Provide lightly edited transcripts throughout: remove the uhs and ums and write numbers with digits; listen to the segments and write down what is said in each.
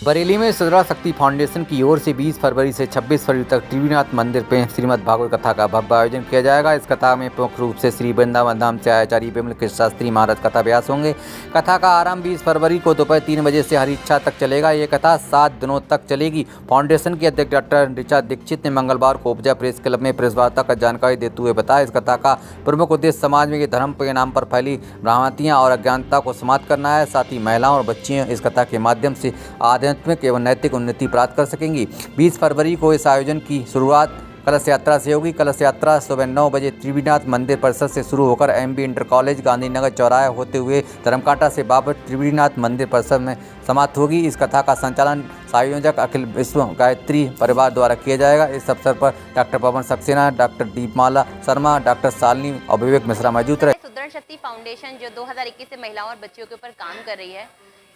बरेली में सुधरा शक्ति फाउंडेशन की ओर से 20 फरवरी से 26 फरवरी तक त्रिवेणीनाथ मंदिर में श्रीमद् भागवत कथा का भव्य आयोजन किया जाएगा। इस कथा में प्रमुख रूप से श्री वृंदावन धाम से आचार्य विमल कृष्ण शास्त्री महाराज कथा व्यास होंगे। कथा का आरंभ 20 फरवरी को दोपहर 3 बजे से हरी इच्छा तक चलेगा। ये कथा 7 दिनों तक चलेगी। फाउंडेशन के अध्यक्ष डॉक्टर ऋचा दीक्षित ने मंगलवार को उपजा प्रेस क्लब में प्रेस वार्ता का जानकारी देते हुए बताया, इस कथा का प्रमुख उद्देश्य समाज में धर्म के नाम पर फैली भ्रांतियां और अज्ञानता को समाप्त करना है। साथ ही महिलाओं और बच्चियां इस कथा के माध्यम से आध्यात्मिक एवं नैतिक उन्नति प्राप्त कर सकेंगी। 20 फरवरी को इस आयोजन की शुरुआत कलश यात्रा से होगी। कलश यात्रा सुबह 9 बजे त्रिवेणीनाथ मंदिर परिसर से शुरू होकर एमबी इंटर कॉलेज गांधीनगर चौराहे होते हुए धर्मकांटा से वापस त्रिवेणीनाथ मंदिर परिसर में समाप्त होगी। इस कथा का संचालन संयोजक अखिल विश्व गायत्री परिवार द्वारा किया जाएगा। इस अवसर पर डॉक्टर पवन सक्सेना, डॉक्टर दीपमाला शर्मा, डॉक्टर शालिनी और विवेक मिश्रा मौजूद रहे। सुदर्शन शक्ति फाउंडेशन जो 2021 से महिलाओं और बच्चियों के ऊपर काम कर रही है,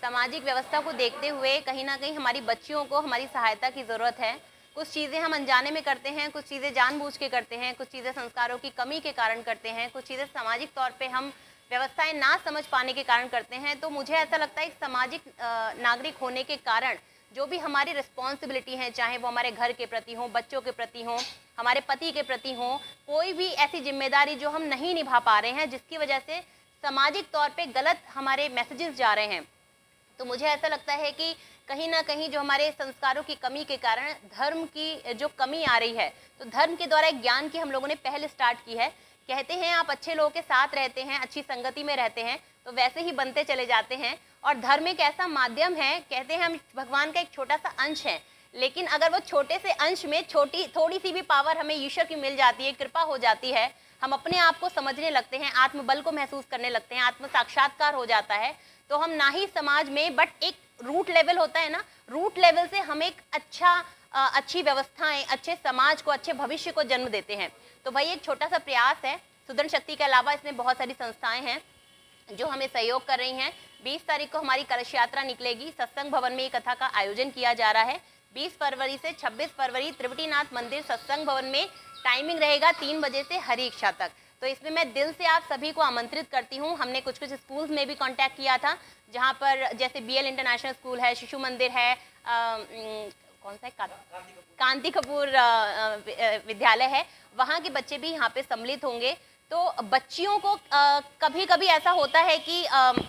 सामाजिक व्यवस्था को देखते हुए कहीं ना कहीं हमारी बच्चियों को हमारी सहायता की ज़रूरत है। कुछ चीज़ें हम अनजाने में करते हैं, कुछ चीज़ें जानबूझ के करते हैं, कुछ चीज़ें संस्कारों की कमी के कारण करते हैं, कुछ चीज़ें सामाजिक तौर पे हम व्यवस्थाएं ना समझ पाने के कारण करते हैं। तो मुझे ऐसा लगता है एक सामाजिक नागरिक होने के कारण जो भी हमारी रिस्पॉन्सिबिलिटी है, चाहे वो हमारे घर के प्रति हो, बच्चों के प्रति हो, हमारे पति के प्रति हो, कोई भी ऐसी जिम्मेदारी जो हम नहीं निभा पा रहे हैं जिसकी वजह से सामाजिक तौर पर गलत हमारे मैसेजेस जा रहे हैं, तो मुझे ऐसा लगता है कि कहीं ना कहीं जो हमारे संस्कारों की कमी के कारण धर्म की जो कमी आ रही है, तो धर्म के द्वारा एक ज्ञान की हम लोगों ने पहल स्टार्ट की है। कहते हैं आप अच्छे लोगों के साथ रहते हैं, अच्छी संगति में रहते हैं, तो वैसे ही बनते चले जाते हैं। और धर्म एक ऐसा माध्यम है, कहते हैं हम भगवान का एक छोटा सा अंश है, लेकिन अगर वो छोटे से अंश में थोड़ी सी भी पावर हमें ईश्वर की मिल जाती है, कृपा हो जाती है, हम अपने आप को समझने लगते हैं, आत्मबल को महसूस करने लगते हैं, आत्म साक्षात्कार हो जाता है, तो हम ना ही समाज में बट एक रूट लेवल होता है ना, रूट लेवल से हम एक अच्छी व्यवस्थाएं, अच्छे समाज को, अच्छे भविष्य को जन्म देते हैं। तो भाई एक छोटा सा प्रयास है। सुदर्शन शक्ति के अलावा इसमें बहुत सारी संस्थाएं हैं जो हमें सहयोग कर रही हैं। 20 तारीख को हमारी कलश यात्रा निकलेगी। सत्संग भवन में ये कथा का आयोजन किया जा रहा है। 20 फरवरी से 26 फरवरी त्रिवेणीनाथ मंदिर सत्संग भवन में टाइमिंग रहेगा 3 बजे से हरी इच्छा तक। तो इसमें मैं दिल से आप सभी को आमंत्रित करती हूँ। हमने कुछ स्कूल्स में भी कांटेक्ट किया था, जहाँ पर जैसे बीएल इंटरनेशनल स्कूल है, शिशु मंदिर है, कौन सा है, कांति कपूर विद्यालय है, वहाँ के बच्चे भी यहाँ पे सम्मिलित होंगे। तो बच्चियों को कभी कभी ऐसा होता है कि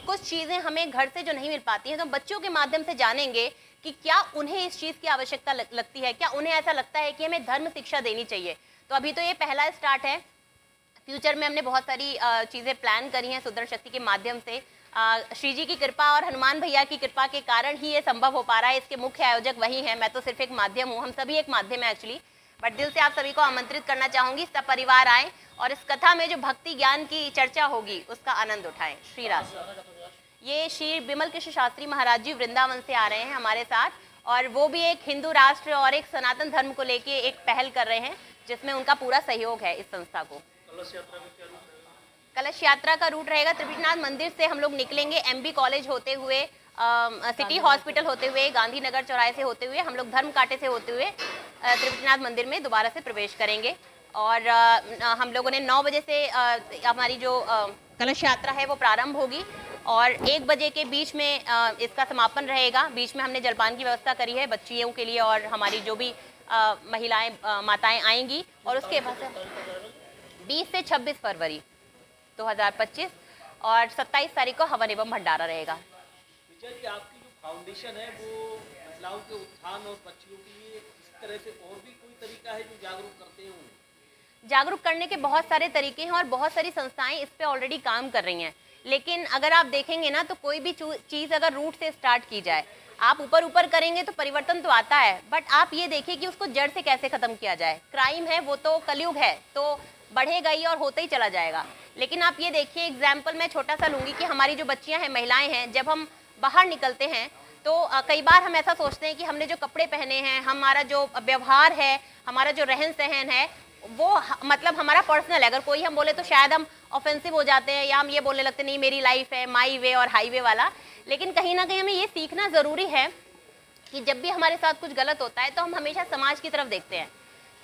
कुछ चीज़ें हमें घर से जो नहीं मिल पाती हैं, तो बच्चों के माध्यम से जानेंगे कि क्या उन्हें इस चीज़ की आवश्यकता लगती है, क्या उन्हें ऐसा लगता है कि हमें धर्म शिक्षा देनी चाहिए। तो अभी तो ये पहला स्टार्ट है। फ्यूचर में हमने बहुत सारी चीज़ें प्लान करी हैं सुदर्शन शक्ति के माध्यम से। श्री जी की कृपा और हनुमान भैया की कृपा के कारण ही ये संभव हो पा रहा है। इसके मुख्य आयोजक वही हैं, मैं तो सिर्फ एक माध्यम हूँ, हम सभी एक माध्यम है एक्चुअली। बट दिल से आप सभी को आमंत्रित करना चाहूँगी, सब परिवार आएँ और इस कथा में जो भक्ति ज्ञान की चर्चा होगी उसका आनंद उठाएं। श्री राम। ये श्री विमल कृष्ण शास्त्री महाराज जी वृंदावन से आ रहे हैं हमारे साथ, और वो भी एक हिंदू राष्ट्र और एक सनातन धर्म को लेके एक पहल कर रहे हैं, जिसमें उनका पूरा सहयोग है इस संस्था को। कलश यात्रा का रूट रहेगा, त्रिवेणीनाथ मंदिर से हम लोग निकलेंगे, एमबी कॉलेज होते हुए, सिटी हॉस्पिटल होते हुए, गांधीनगर चौराहे से होते हुए, हम लोग धर्म कांटे से होते हुए त्रिवेणीनाथ मंदिर में दोबारा से प्रवेश करेंगे। और हम लोगों ने 9 बजे से हमारी जो कलश यात्रा है वो प्रारंभ होगी और 1 बजे के बीच में इसका समापन रहेगा। बीच में हमने जलपान की व्यवस्था करी है बच्चियों के लिए, और हमारी जो भी महिलाएं माताएं आएंगी। और उसके बाद 20 से 26 फरवरी 2025 और 27 तारीख को हवन एवं भंडारा रहेगा। जी, आपकी जो फाउंडेशन है वो महिलाओं के उत्थान और बच्चियों के लिए इस तरह से और भी कोई तरीका है जो जागरूक करते हैं? जागरूक करने के बहुत सारे तरीके हैं और बहुत सारी संस्थाएं इस पे ऑलरेडी काम कर रही हैं। लेकिन अगर आप देखेंगे ना, तो कोई भी चीज़ अगर रूट से स्टार्ट की जाए, आप ऊपर ऊपर करेंगे तो परिवर्तन तो आता है, बट आप ये देखिए कि उसको जड़ से कैसे ख़त्म किया जाए। क्राइम है वो तो कलयुग है, तो बढ़ेगा ही और होते ही चला जाएगा। लेकिन आप ये देखिए, एग्जाम्पल मैं छोटा सा लूँगी कि हमारी जो बच्चियाँ हैं, महिलाएँ हैं, जब हम बाहर निकलते हैं तो कई बार हम ऐसा सोचते हैं कि हमने जो कपड़े पहने हैं, हमारा जो व्यवहार है, हमारा जो रहन सहन है, वो मतलब हमारा पर्सनल है। अगर कोई हम बोले तो शायद हम ऑफेंसिव हो जाते हैं, या हम ये बोलने लगते नहीं मेरी लाइफ है, माई वे और हाईवे वाला। लेकिन कहीं ना कहीं हमें ये सीखना ज़रूरी है कि जब भी हमारे साथ कुछ गलत होता है तो हम हमेशा समाज की तरफ देखते हैं।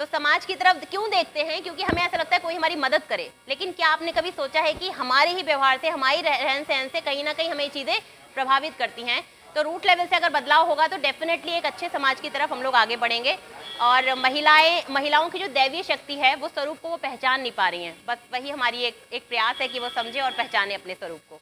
तो समाज की तरफ क्यों देखते हैं? क्योंकि हमें ऐसा लगता है कोई हमारी मदद करे। लेकिन क्या आपने कभी सोचा है कि हमारे ही व्यवहार से, हमारी रहन सहन से कहीं ना कहीं हमें चीज़ें प्रभावित करती हैं। तो रूट लेवल से अगर बदलाव होगा तो डेफिनेटली एक अच्छे समाज की तरफ हम लोग आगे बढ़ेंगे। और महिलाओं की जो दैवीय शक्ति है वो स्वरूप को वो पहचान नहीं पा रही हैं, बस वही हमारी एक प्रयास है कि वो समझे और पहचाने अपने स्वरूप को।